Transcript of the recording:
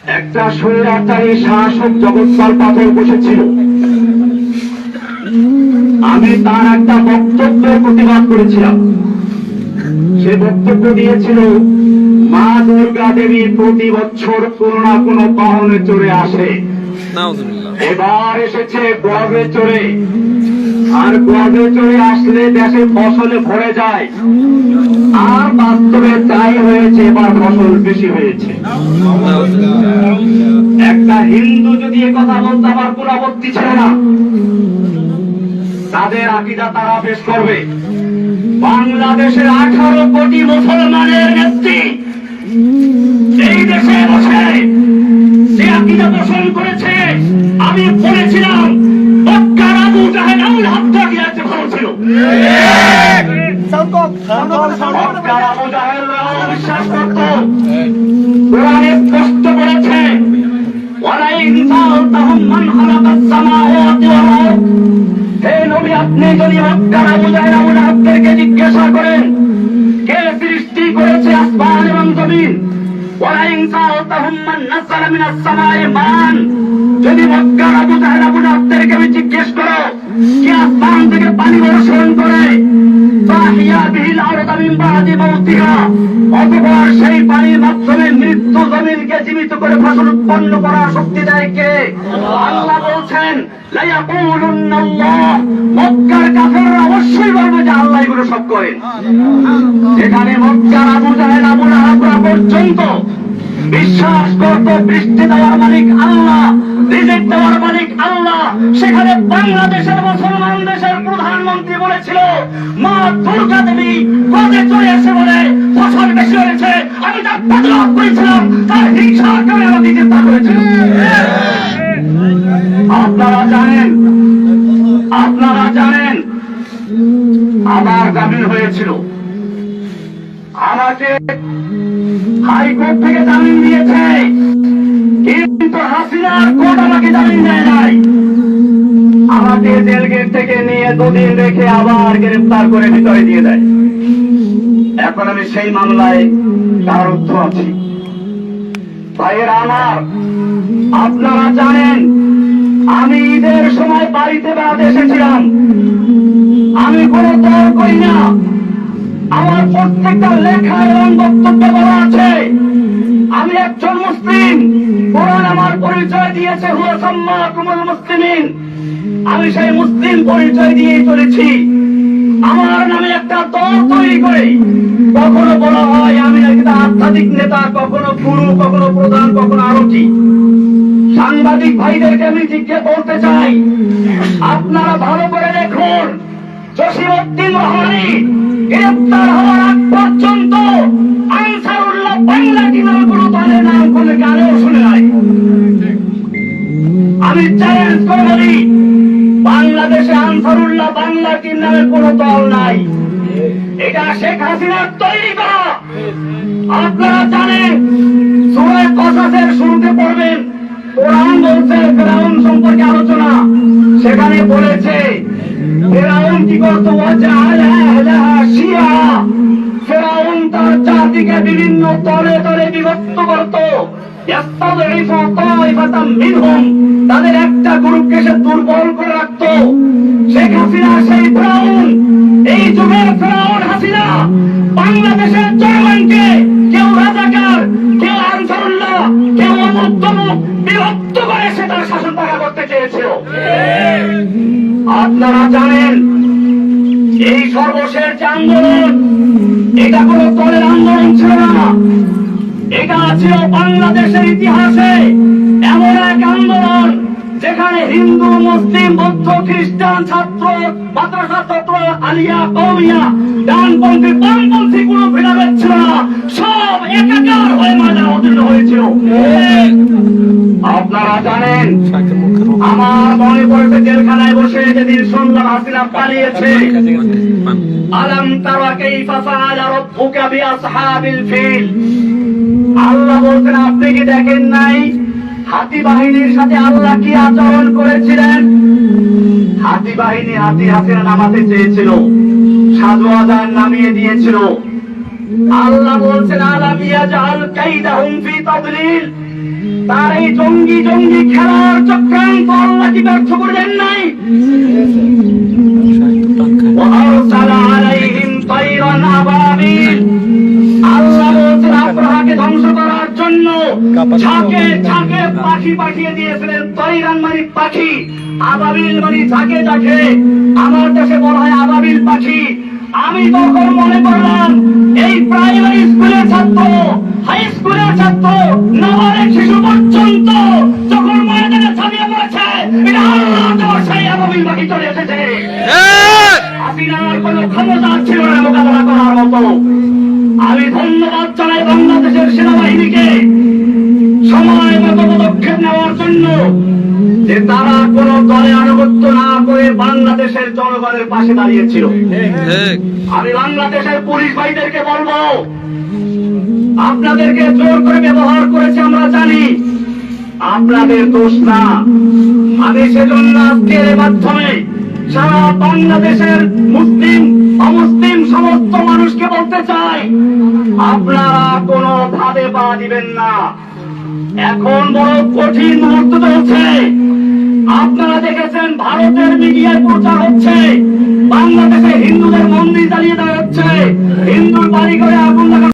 একটা স্বৈরাচারী শাসক জগৎপাল পাথর বসেছিল। আমি তার একটা বক্তব্যের প্রতিবাদ করেছিলাম। সে বক্তব্য দিয়েছিল, মা দুর্গা দেবী প্রতি বছর কোনো না কোনো বাহনে চড়ে আসে, এবার এসেছে গর্বে চড়ে, আর গর্বে চড়ে আসলে দেশে ফসলে ভরে যায়। আর বাস্তবে তাই হয়েছে, এবার ফসল বেশি হয়েছে। একটা হিন্দু যদি এ কথা বলতে আমার কোন আপত্তি ছিল না। তাদের আকীদা তারা পেশ করবে। বাংলাদেশের 18 কোটি মুসলমানের নেত্রী এই দেশে বসে যে আকীদা পোষণ করেছে, আমি বলেছিলাম মক্কার আবু জাহেল আল হাত্তাকি আছে ভালো ছিল। মক্কার আবু জাহেল বিশ্বাস করত, কোরআনে স্পষ্ট বলেছে, ওয়ালাইন সাআলতাহুম মান খালাকাস সামাওয়াতি ওয়াল আরদ। হে নবী, আপনি যদি মক্কার আবু জাহেল আল হাত্তাকিকে জিজ্ঞাসা করেন কে সৃষ্টি করেছে আসমান এবং জমিন, ওয়ালাইন সাআলতাহুম মান নাযালা মিনাস সামাই মান, যদি মক্কার আবু জাহেল আল হাত্তাকিকে আমি জিজ্ঞেস করো কে আসমান থেকে পানি বর্ষণ করে, ফাহিয়া বিহিল আরদ মিন বাদি মাউতিহা, অতঃপর সেই পানির মাধ্যমে মৃত্যু জমিনকে জীবিত করে ফসল উৎপন্ন করার শক্তি দেয় কে? আল্লাহ বলছেন লা ইয়াকুলুন্নাল্লাহ, মক্কার কাফেররা অবশ্যই বলবে যে আল্লাহ এগুলো সব করেন। যেখানে মক্কার আবু জাহেল আবু লাহাবরা পর্যন্ত বিশ্বাস করত বৃষ্টি দেওয়ার মালিক আল্লাহ, রিজিক দেওয়ার মালিক আল্লাহ, সেখানে বাংলাদেশের মুসলমান দেশের প্রধানমন্ত্রী বলেছিল মা দুর্গা দেবী গজে চলে এসে বলে ফসল বেশি হয়েছে, আমি তার প্রতিরোধ করেছিলাম, তার হিংসার কারণে আমাকে গ্রেফতার করেছিল। আপনারা জানেন আমার জামিন হয়েছিল, আমাকে হাইকোর্ট থেকে জামিন দিয়েছে, কিন্তু হাসিনার কোর্ট আমাকে জামিন দেয় নাই। আমাকে জেল গেট থেকে নিয়ে 2 দিন রেখে আবার গ্রেফতার করে ভিতরে দিয়ে দেয়। এখন আমি সেই মামলায় কারারুদ্ধ আছি। ভাইয়েরা আমার, আপনারা জানেন আমি ঈদের সময় বাড়িতে বেড়াতে এসেছিলাম। আমি কোনো দল করি না, আমার প্রত্যেকটা লেখা এবং বক্তব্য বলা আছে আমি একজন মুসলিম। কোরআন আমার পরিচয় দিয়েছে, হুয়া সাম্মাকুমুল মুসলিমিন, আমি সেই মুসলিম পরিচয় দিয়ে চলেছি। আমার নামে একটা দল তৈরি করে কখনো বলা হয় আমি একটা আধ্যাত্মিক নেতা, কখনো গুরু, কখনো প্রধান, কখনো আরো কি। সাংবাদিক ভাইদেরকে আমি জিজ্ঞেস বলতে চাই, আপনারা ভালো করে দেখুন, জসিমউদ্দিন রহমানী গ্রেফতার হওয়ার আগ পর্যন্ত আনসারুল্লাহ বাংলা কি নামে কোনো দলের নাম কোনো গানেও শুনে নাই। আমি চ্যালেঞ্জ করে বলি, বাংলাদেশে আনসারুল্লাহ বাংলা টিম নামে কোন দল নাই, এটা শেখ হাসিনার তৈরি করা। আপনারা জানেন সূরা কসাসের শুরুতে পড়বেন, কোরআন বলছে ফেরাউন সম্পর্কে আলোচনা, সেখানে বলেছে ফেরাউন কি করত, ফেরাউন তার জাতিকে বিভিন্ন তলে তলে বিভক্ত করত, তাদের একটা গ্রুপকে সে দুর্বল করে রাখত। শেখ হাসিনা সেই ফেরাউন, এই যুগের ফেরাউন হাসিনা বাংলাদেশের জনগণকে কেউ রাজাকার, কেউ আনসারুল্লাহ, কেউ অমুক বিভক্ত করে সে তার শাসন পাকা করতে চেয়েছিল। আপনারা জানেন এই সর্বশেষ যে আন্দোলন, এটা কোন দলের আন্দোলন ছিল না, এটা ছিল বাংলাদেশের ইতিহাসে এমন এক আন্দোলন যেখানে হিন্দু, মুসলিম, বৌদ্ধ, খ্রিস্টান, ছাত্র, মাদ্রাসা ছাত্র, আলিয়া, কওমিয়া, ডানপন্থী, বামপন্থী কোনো ভেদাভেদ ছিল না, সব একাকার হয়ে ময়দানে অবতীর্ণ হয়েছিল। আপনারা জানেন আমার মনে পড়েছে জেলখানায় বসে যেদিন শুনলাম হাসিনা পালিয়েছে, আলাম তারা কাইফা ফাআলা রাব্বুকা বিআসহাবিল ফিল, আল্লাহ বলছেন আপনি কি দেখেন নাই হাতি বাহিনীর সাথে আল্লাহ কি আচরণ করেছিলেন? হাতি বাহিনী হাতি হাসিনা নামাতে চেয়েছিল, সাজু আযান নামিয়ে দিয়েছিল। আল্লাহ বলছেন আলাম ইয়াজআল কাইদাহুম ফি তাদলিল, তার এই জঙ্গি জঙ্গি খেলার চক্রান্ত আল্লাহ কি ব্যর্থ করে দেন নাই? وأرسل عليهم طيرا أبابيل আল্লাহ বলছেন আব্রাহাকে ধ্বংস করার জন্য ঝাঁকে ঝাঁকে পাখি পাঠিয়ে দিয়েছিলেন। তৈরান মানে পাখি, আবাবিল মানে ঝাঁকে ঝাঁকে। আমার দেশে বলা হয় আবাবিল পাখি। আমি তখন মনে করলাম এই প্রাইমারি স্কুলের ছাত্র, হাই স্কুলের ছাত্র, নাবালক শিশু পর্যন্ত যখন ময়দানে ছাপিয়ে পড়েছে, এটা আল্লাহ দেওয়া সেই আবাবিল পাখি চলে এসেছে। হাসিনার কোনো ক্ষমতা ছিল না মোকাবেলা করার মতো। আমি ধন্যবাদ জানাই বাংলাদেশের সেনাবাহিনীকে সময় মতো পদক্ষেপ নেওয়ার জন্য, যে তারা কোন দলে আনুগত্য না করে বাংলাদেশের জনগণের পাশে দাঁড়িয়েছিল। আমি বাংলাদেশের পুলিশ ভাইদেরকে বলবো, আপনাদেরকে জোর করে ব্যবহার করেছে আমরা জানি, আপনাদের দোষ না। আমি সেজন্য আজকের মাধ্যমে সারা বাংলাদেশের মুসলিম অমুসলিম সমস্ত মানুষকে বলতে চাই, আপনারা কোনো ভাবে পা দিবেন না। এখন বড় কঠিন মুহূর্ত চলছে। আপনারা দেখেছেন ভারতের মিডিয়ায় প্রচার হচ্ছে বাংলাদেশে হিন্দুদের মন্দির জ্বালিয়ে দেওয়া হচ্ছে, হিন্দুর বাড়ি ঘরে আগুন লাগা